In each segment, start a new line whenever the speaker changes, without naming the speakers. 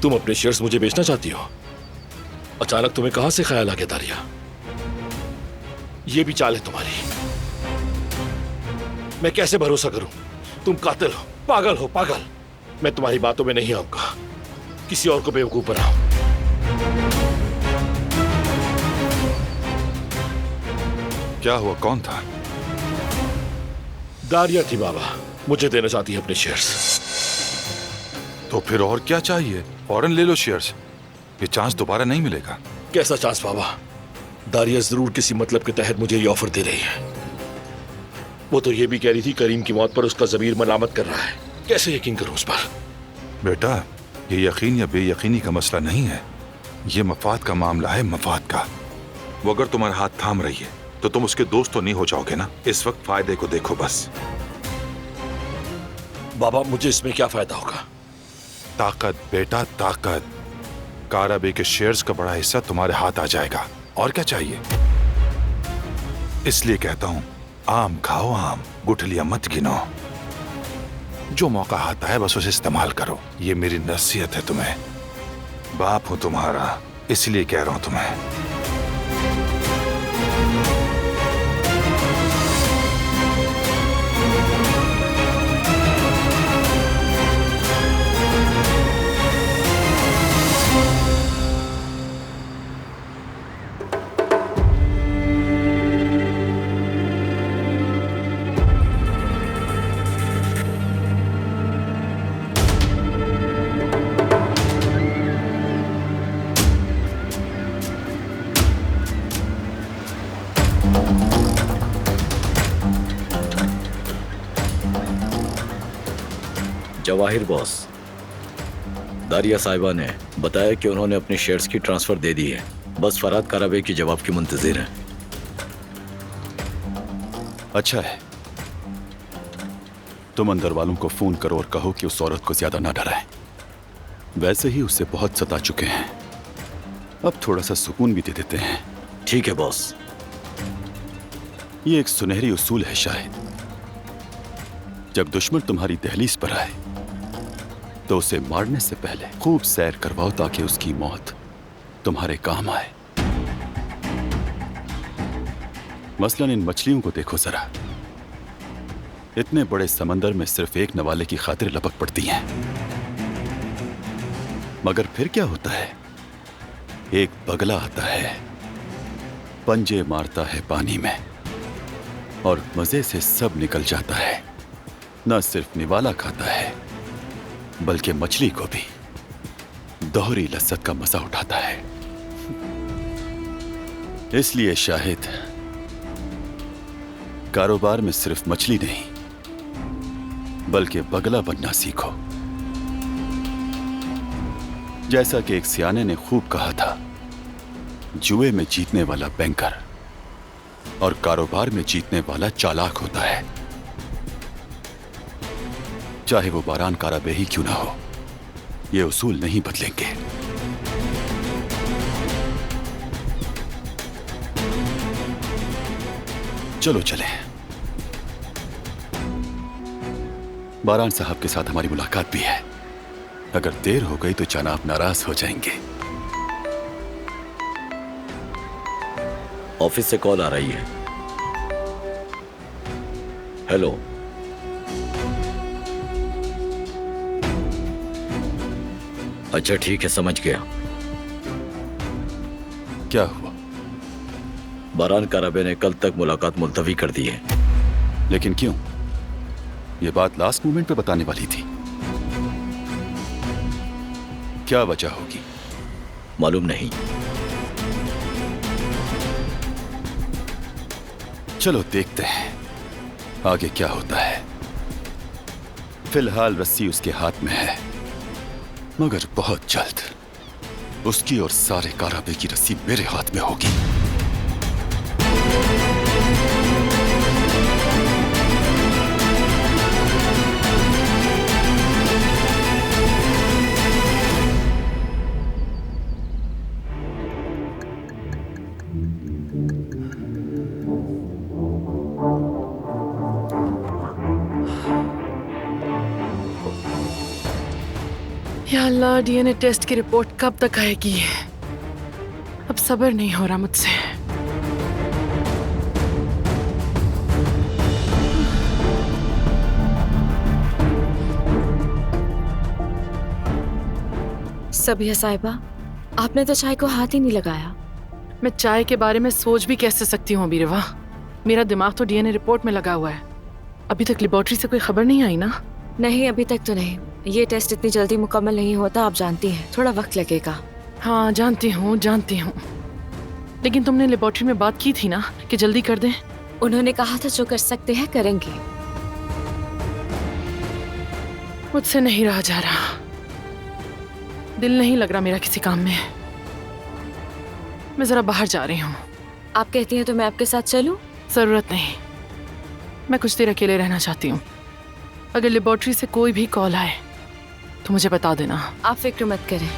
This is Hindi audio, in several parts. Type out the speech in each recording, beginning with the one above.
तुम अपने शेयर्स मुझे बेचना चाहती हो? अचानक तुम्हें कहां से ख्याल आ गया दारिया? ये भी चाल है तुम्हारी? मैं कैसे भरोसा करूं? तुम कातिल हो, पागल हो, पागल। मैं तुम्हारी बातों में नहीं आऊंगा, किसी और को बेवकूफ बनाओ।
क्या हुआ? कौन था?
दारिया थी बाबा, मुझे देना चाहती है अपने शेयर्स।
तो फिर और क्या चाहिए? फौरन ले लो शेयर्स, ये चांस दोबारा नहीं मिलेगा।
कैसा चांस बाबा? दारिया जरूर किसी मतलब के तहत मुझे ये ऑफर दे रही है। वो तो ये भी कह रही थी करीम की मौत पर उसका ज़मीर मलामत कर रहा है। कैसे यकीन करूं उस पर?
बेटा, ये यकीन या बेयकीनी का मसला नहीं है, ये मफाद का मामला है, मफाद का। वो अगर तुम्हारा हाथ थाम रही है तो तुम उसके दोस्त तो नहीं हो जाओगे ना। इस वक्त फायदे को देखो बस।
बाबा मुझे इसमें क्या फायदा होगा?
ताकत बेटा, ताकत। काराबे के शेयर्स का बड़ा हिस्सा तुम्हारे हाथ आ जाएगा, और क्या चाहिए? इसलिए कहता हूं, आम खाओ आम, गुठलियां मत गिनो। जो मौका आता है बस उसे इस्तेमाल करो, ये मेरी नसीहत है तुम्हें। बाप हूं तुम्हारा, इसलिए कह रहा हूं तुम्हें।
जवाहिर बॉस, दारिया साहिबा ने बताया कि उन्होंने अपने शेयर्स की ट्रांसफर दे दी है। बस फरहाद काराबे की जवाब की मुंतजिर है।
अच्छा है, तुम अंदर वालों को फोन करो और कहो कि उस औरत को ज्यादा ना डराएं। वैसे ही उससे बहुत सता चुके हैं, अब थोड़ा सा सुकून भी दे देते हैं।
ठीक है बॉस।
ये एक सुनहरी उसूल है शाहिद, जब दुश्मन तुम्हारी दहलीज पर आए तो उसे मारने से पहले खूब सैर करवाओ ताकि उसकी मौत तुम्हारे काम आए। मसलन इन मछलियों को देखो जरा, इतने बड़े समंदर में सिर्फ एक नवाले की खातिर लपक पड़ती हैं, मगर फिर क्या होता है? एक बगला आता है, पंजे मारता है पानी में और मजे से सब निकल जाता है। न सिर्फ निवाला खाता है बल्कि मछली को भी दोहरी लज्जत का मजा उठाता है। इसलिए शाहिद, कारोबार में सिर्फ मछली नहीं बल्कि बगला बनना सीखो। जैसा कि एक सियाने ने खूब कहा था, जुए में जीतने वाला बैंकर और कारोबार में जीतने वाला चालाक होता है। चाहे वो बारान काराबे ही क्यों ना हो, ये उसूल नहीं बदलेंगे। चलो चलें। बारान साहब के साथ हमारी मुलाकात भी है। अगर देर हो गई तो जनाब नाराज हो जाएंगे।
ऑफिस से कॉल आ रही है। हेलो। अच्छा ठीक है, समझ गया।
क्या हुआ?
बारान काराबे ने कल तक मुलाकात मुलतवी कर दी है।
लेकिन क्यों? यह बात लास्ट मोमेंट पे बताने वाली थी। क्या वजह होगी?
मालूम नहीं।
चलो देखते हैं आगे क्या होता है। फिलहाल रस्सी उसके हाथ में है, मगर बहुत जल्द उसकी और सारे काराबे की रस्सी मेरे हाथ में होगी।
या अल्लाह, डीएनए टेस्ट की रिपोर्ट कब तक आएगी? अब सब्र नहीं हो रहा मुझसे।
सबिया साहिबा, आपने तो चाय को हाथ ही नहीं लगाया।
मैं चाय के बारे में सोच भी कैसे सकती हूँ अबीरवा? मेरा दिमाग तो डीएनए रिपोर्ट में लगा हुआ है। अभी तक लेबोरेटरी से कोई खबर नहीं आई ना?
नहीं, अभी तक तो नहीं। ये टेस्ट इतनी जल्दी मुकम्मल नहीं होता, आप जानती हैं, थोड़ा वक्त लगेगा।
हाँ जानती हूँ। लेकिन तुमने लेबोरेटरी में बात की थी ना कि जल्दी कर दें?
उन्होंने कहा था जो कर सकते हैं करेंगे।
मुझसे नहीं रहा जा रहा, दिल नहीं लग रहा मेरा किसी काम में। मैं जरा बाहर जा रही हूँ।
आप कहती हैं तो मैं आपके साथ चलूं?
जरूरत नहीं, मैं कुछ देर अकेले रहना चाहती हूँ। अगर लेबोरेटरी से कोई भी कॉल आए तो मुझे बता देना।
आप फिक्र मत करें।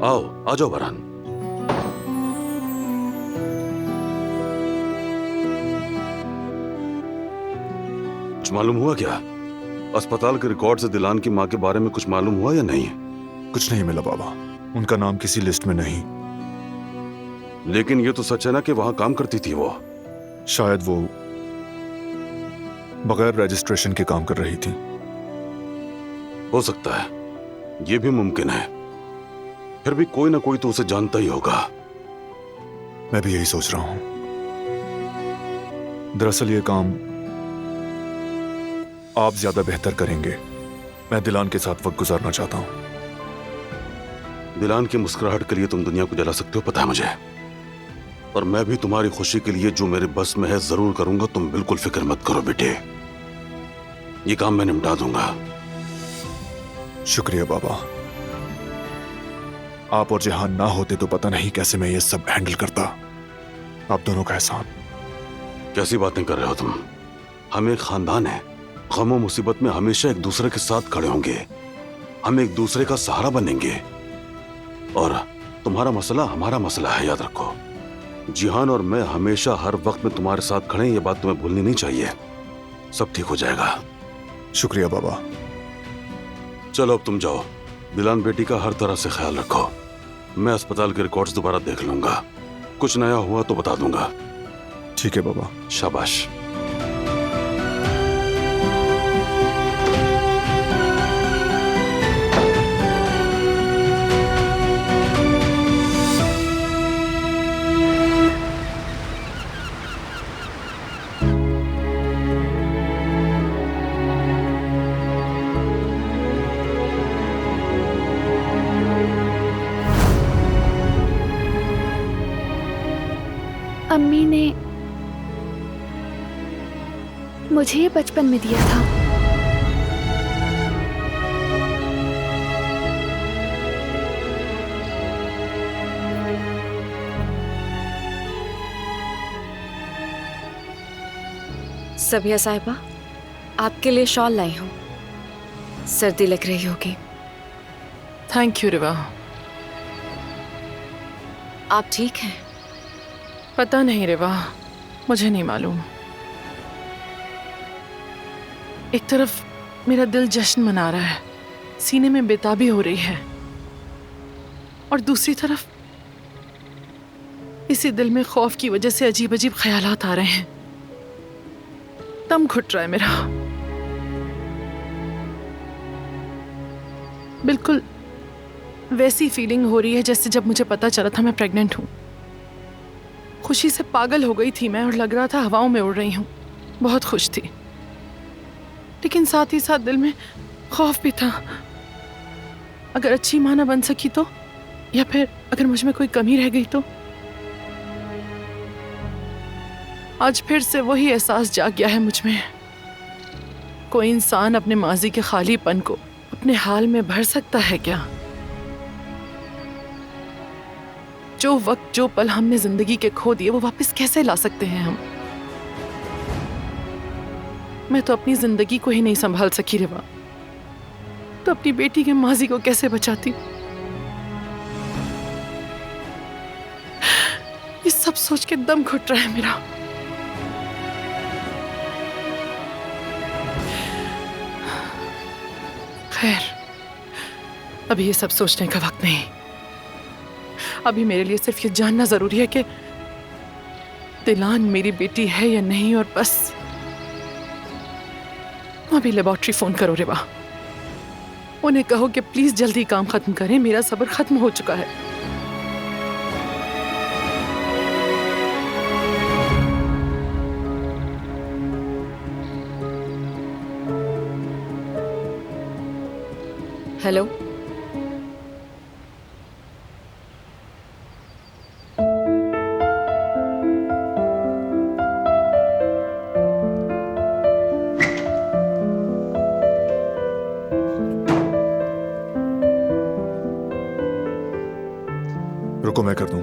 आओ, आ जाओ बरहान। कुछ मालूम हुआ क्या? अस्पताल के रिकॉर्ड से दिलान की माँ के बारे में कुछ मालूम हुआ या नहीं?
कुछ नहीं मिला बाबा, उनका नाम किसी लिस्ट में नहीं।
लेकिन ये तो सच है ना कि वहां काम करती थी वो।
शायद वो बगैर रजिस्ट्रेशन के काम कर रही थी।
हो सकता है, ये भी मुमकिन है। फिर भी कोई ना कोई तो उसे जानता ही होगा।
मैं भी यही सोच रहा हूं। दरअसल ये काम आप ज्यादा बेहतर करेंगे। मैं दिलान के साथ वक्त गुजारना चाहता हूं।
दिलान की मुस्कुराहट के लिए तुम दुनिया को जला सकते हो, पता है मुझे। और मैं भी तुम्हारी खुशी के लिए जो मेरे बस में है जरूर करूंगा। तुम बिल्कुल फिक्र मत करो बेटे, ये काम मैं निपटा दूंगा।
शुक्रिया बाबा, आप और जहान ना होते तो पता नहीं कैसे मैं ये सब हैंडल करता। आप दोनों का एहसान।
कैसी बातें कर रहे हो तुम? हम एक खानदान है, गम और मुसीबत में हमेशा एक दूसरे के साथ खड़े होंगे। हम एक दूसरे का सहारा बनेंगे। और तुम्हारा मसला हमारा मसला है, याद रखो। जिहान और मैं हमेशा हर वक्त में तुम्हारे साथ खड़े हैं, ये बात तुम्हें भूलनी नहीं चाहिए। सब ठीक हो जाएगा।
शुक्रिया बाबा।
चलो अब तुम जाओ, दिलान बेटी का हर तरह से ख्याल रखो। मैं अस्पताल के रिकॉर्ड्स दोबारा देख लूंगा, कुछ नया हुआ तो बता दूंगा।
ठीक है बाबा।
शाबाश।
अम्मी ने मुझे ये बचपन में दिया था।
सबिया साहिबा, आपके लिए शॉल लाई हूँ, सर्दी लग रही होगी।
Thank you Riva.
आप ठीक हैं?
पता नहीं रिवा, मुझे नहीं मालूम। एक तरफ मेरा दिल जश्न मना रहा है, सीने में बेताबी हो रही है, और दूसरी तरफ इसी दिल में खौफ की वजह से अजीब अजीब ख्यालात आ रहे हैं। दम घुट रहा है मेरा। बिल्कुल वैसी फीलिंग हो रही है जैसे जब मुझे पता चला था मैं प्रेग्नेंट हूं। खुशी से पागल हो गई थी मैं, और लग रहा था हवाओं में उड़ रही हूं। बहुत खुश थी, लेकिन साथ ही साथ दिल में खौफ भी था। अगर अच्छी मां ना बन सकी तो, या फिर अगर मुझ में कोई कमी रह गई तो। आज फिर से वही एहसास जाग गया है मुझ में। कोई इंसान अपने माजी के खालीपन को अपने हाल में भर सकता है क्या? जो वक्त, जो पल हमने जिंदगी के खो दिए, वो वापस कैसे ला सकते हैं हम? मैं तो अपनी जिंदगी को ही नहीं संभाल सकी रिवा, तो अपनी बेटी के माजी को कैसे बचाती? ये सब सोच के दम घुट रहा है मेरा। खैर, अभी ये सब सोचने का वक्त नहीं। अभी मेरे लिए सिर्फ ये जानना जरूरी है कि दिलान मेरी बेटी है या नहीं, और बस। अभी लेबोरेटरी फोन करो रेवा, उन्हें कहो कि प्लीज जल्दी काम खत्म करें, मेरा सब्र खत्म हो चुका है।
हेलो,
रुको, मैं कर दूं।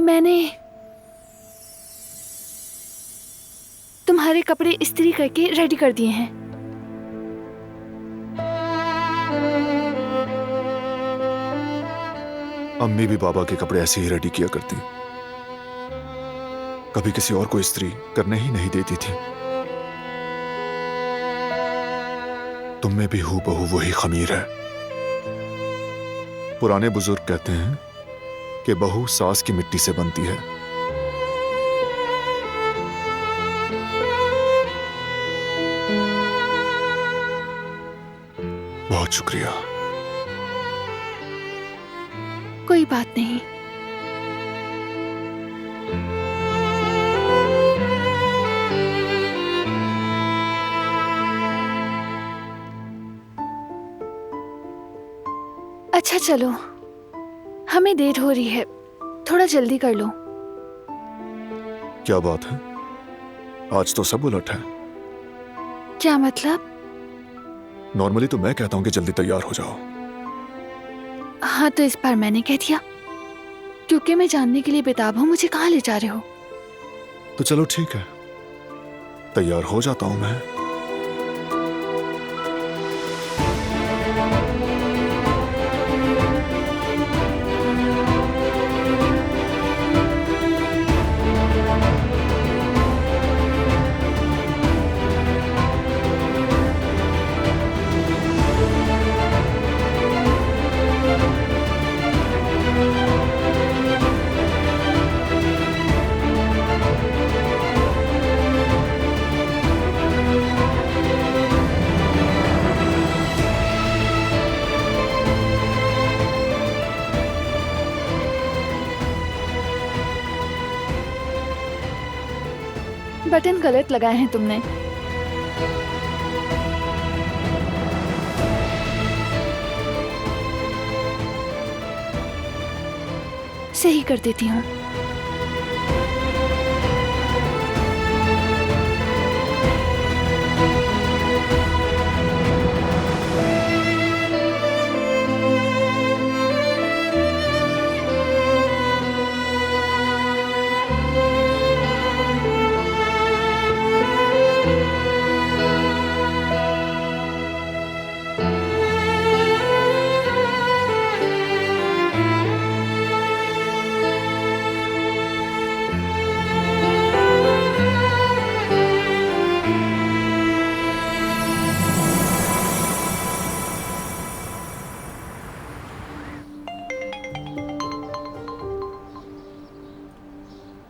मैंने तुम्हारे कपड़े इस्त्री करके रेडी कर दिए हैं।
अम्मी भी बाबा के कपड़े ऐसे ही रेडी किया करती, कभी किसी और को इस्त्री करने ही नहीं देती थी। तुम में भी हूबहू वही खमीर है। पुराने बुजुर्ग कहते हैं कि बहू सास की मिट्टी से बनती है। बहुत शुक्रिया।
कोई बात नहीं। अच्छा चलो, हमें देर हो रही है, थोड़ा जल्दी कर लो।
क्या बात है, आज तो सब उलट है।
क्या मतलब?
नॉर्मली तो मैं कहता हूं कि जल्दी तैयार हो जाओ।
हाँ, तो इस बार मैंने कह दिया, क्योंकि मैं जानने के लिए बेताब हूं मुझे कहाँ ले जा रहे हो।
तो चलो ठीक है, तैयार हो जाता हूं मैं।
बटन गलत लगाए हैं तुमने। सही कर देती हूँ।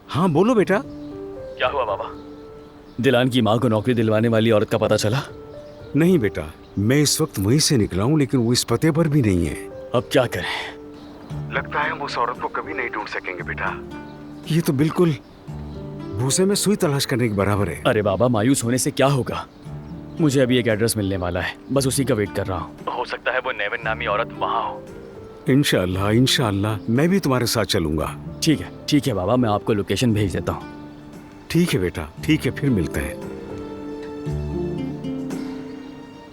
हाँ बोलो बेटा।
क्या हुआ बाबा?
दिलान की माँ को नौकरी दिलवाने वाली औरत का पता चला? नहीं बेटा, मैं इस वक्त वहीं से निकला हूँ, लेकिन वो इस पते पर भी नहीं है।
अब क्या करें?
लगता है हम उस औरत को कभी नहीं ढूंढ सकेंगे बेटा। ये तो बिल्कुल भूसे में सुई तलाश करने के बराबर है।
अरे बाबा, मायूस होने से क्या होगा? मुझे अभी एक एड्रेस मिलने वाला है, बस उसी का वेट कर रहा हूँ। हो सकता है वो नेविन नामी औरत वहाँ हो।
इंशाअल्लाह इंशाअल्लाह, मैं भी तुम्हारे साथ चलूंगा।
ठीक है बाबा, मैं आपको लोकेशन भेज देता हूँ।
ठीक है बेटा, ठीक है, फिर मिलते हैं।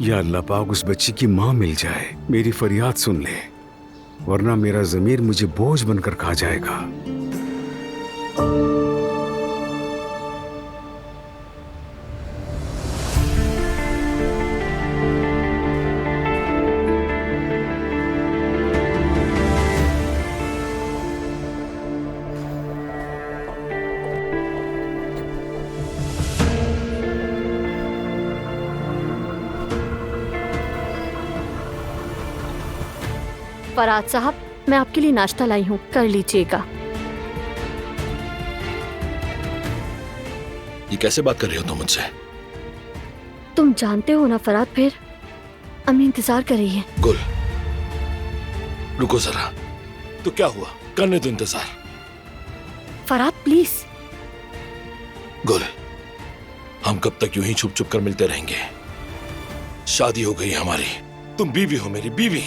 या अल्लाह पाक उस बच्ची की माँ मिल जाए, मेरी फरियाद सुन ले, वरना मेरा ज़मीर मुझे बोझ बनकर खा जाएगा।
फराद साहब, मैं आपके लिए नाश्ता लाई हूँ, कर लीजिएगा।
ये कैसे बात कर रही हो तुम मुझसे?
तुम जानते हो ना फराद, फिर अम्मी इंतजार कर रही है।
गुल, रुको जरा। तो क्या हुआ? करने दो इंतजार।
फराद प्लीज।
गुल, हम कब तक यूं ही छुप छुप कर मिलते रहेंगे? शादी हो गई हमारी, तुम बीवी हो, मेरी बीवी,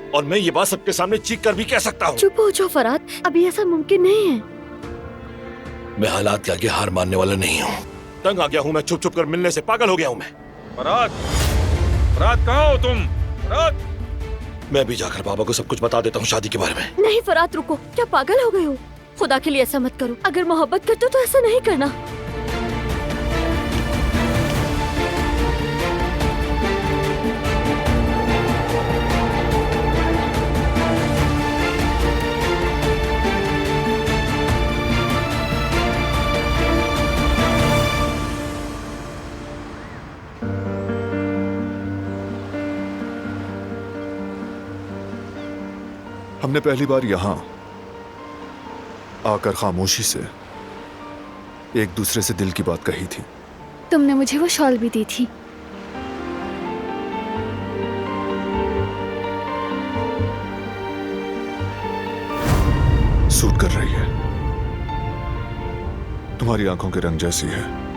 और मैं ये बात सबके सामने चीख कर भी कह सकता हूँ।
चुप हो जाओ फराद, अभी ऐसा मुमकिन नहीं है।
मैं हालात के आगे हार मानने वाला नहीं हूँ। तंग आ गया हूँ मैं छुप छुप कर मिलने से, पागल हो गया हूँ मैं।
फराद, फराद कहाँ हो तुम? फराद,
मैं भी जाकर बाबा को सब कुछ बता देता हूँ शादी के बारे में।
नहीं फराद रुको, क्या पागल हो गए हो? खुदा के लिए ऐसा मत करो, अगर मोहब्बत करते हो तो ऐसा नहीं करना।
हमने पहली बार यहां आकर खामोशी से एक दूसरे से दिल की बात कही थी।
तुमने मुझे वो शॉल भी दी थी।
सूट कर रही है, तुम्हारी आंखों के रंग जैसी है।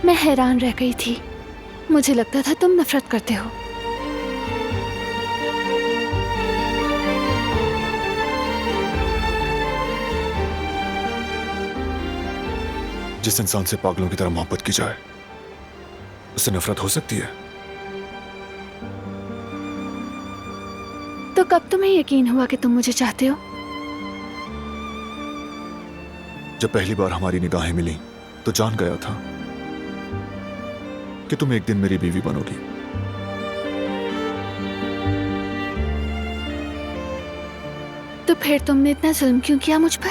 मैं हैरान रह गई थी, मुझे लगता था तुम नफरत करते हो।
जिस इंसान से पागलों की तरह मोहब्बत की जाए, उससे नफरत हो सकती है?
तो कब तुम्हें यकीन हुआ कि तुम मुझे चाहते हो?
जब पहली बार हमारी निगाहें मिली तो जान गया था कि तुम एक दिन मेरी बीवी बनोगी।
तो फिर तुमने इतना जुल्म क्यों किया मुझ पर?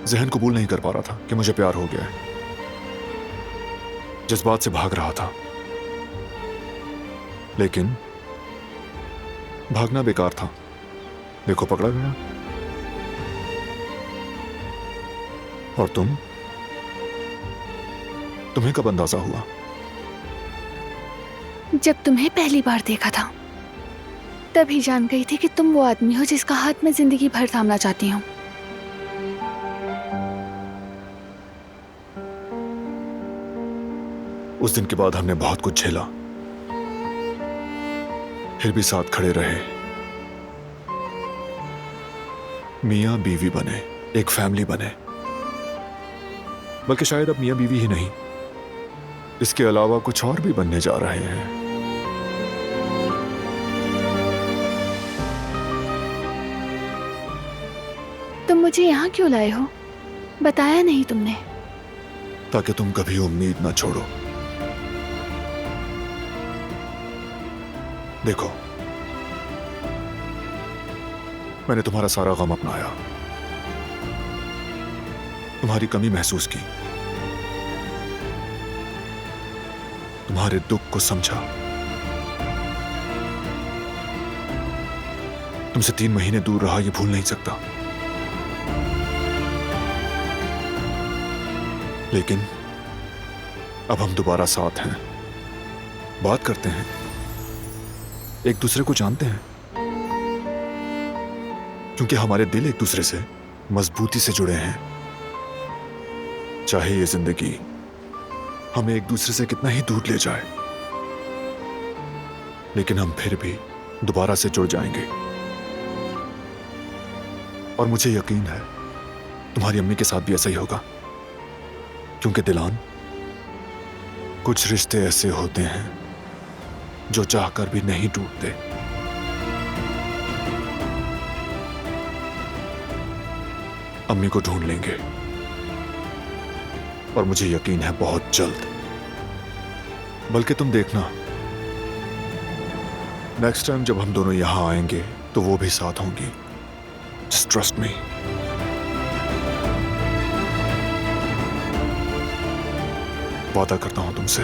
जहन कबूल नहीं कर पा रहा था कि मुझे प्यार हो गया है। जज्बात से भाग रहा था, लेकिन भागना बेकार था। देखो पकड़ा गया। और तुम्हें कब अंदाजा हुआ?
जब तुम्हें पहली बार देखा था, तभी जान गई थी कि तुम वो आदमी हो जिसका हाथ मैं जिंदगी भर थामना चाहती हूँ।
उस दिन के बाद हमने बहुत कुछ झेला, फिर भी साथ खड़े रहे। मियां बीवी बने, एक फैमिली बने। बल्कि शायद अब मियां बीवी ही नहीं, इसके अलावा कुछ और भी बनने जा रहे हैं।
तुम मुझे यहाँ क्यों लाए हो? बताया नहीं तुमने।
ताकि तुम कभी उम्मीद ना छोड़ो। देखो, मैंने तुम्हारा सारा गम अपनाया, तुम्हारी कमी महसूस की, तुम्हारे दुख को समझा। तुमसे 3 महीने दूर रहा, ये भूल नहीं सकता। लेकिन अब हम दोबारा साथ हैं, बात करते हैं, एक दूसरे को जानते हैं, क्योंकि हमारे दिल एक दूसरे से मजबूती से जुड़े हैं। चाहे ये जिंदगी हमें एक दूसरे से कितना ही दूर ले जाए, लेकिन हम फिर भी दोबारा से जुड़ जाएंगे। और मुझे यकीन है तुम्हारी अम्मी के साथ भी ऐसा ही होगा, क्योंकि दिलान, कुछ रिश्ते ऐसे होते हैं जो चाहकर भी नहीं टूटते। अम्मी को ढूंढ लेंगे, और मुझे यकीन है बहुत जल्द। बल्कि तुम देखना, नेक्स्ट टाइम जब हम दोनों यहां आएंगे तो वो भी साथ होंगी। Just trust me. वादा करता हूं तुमसे।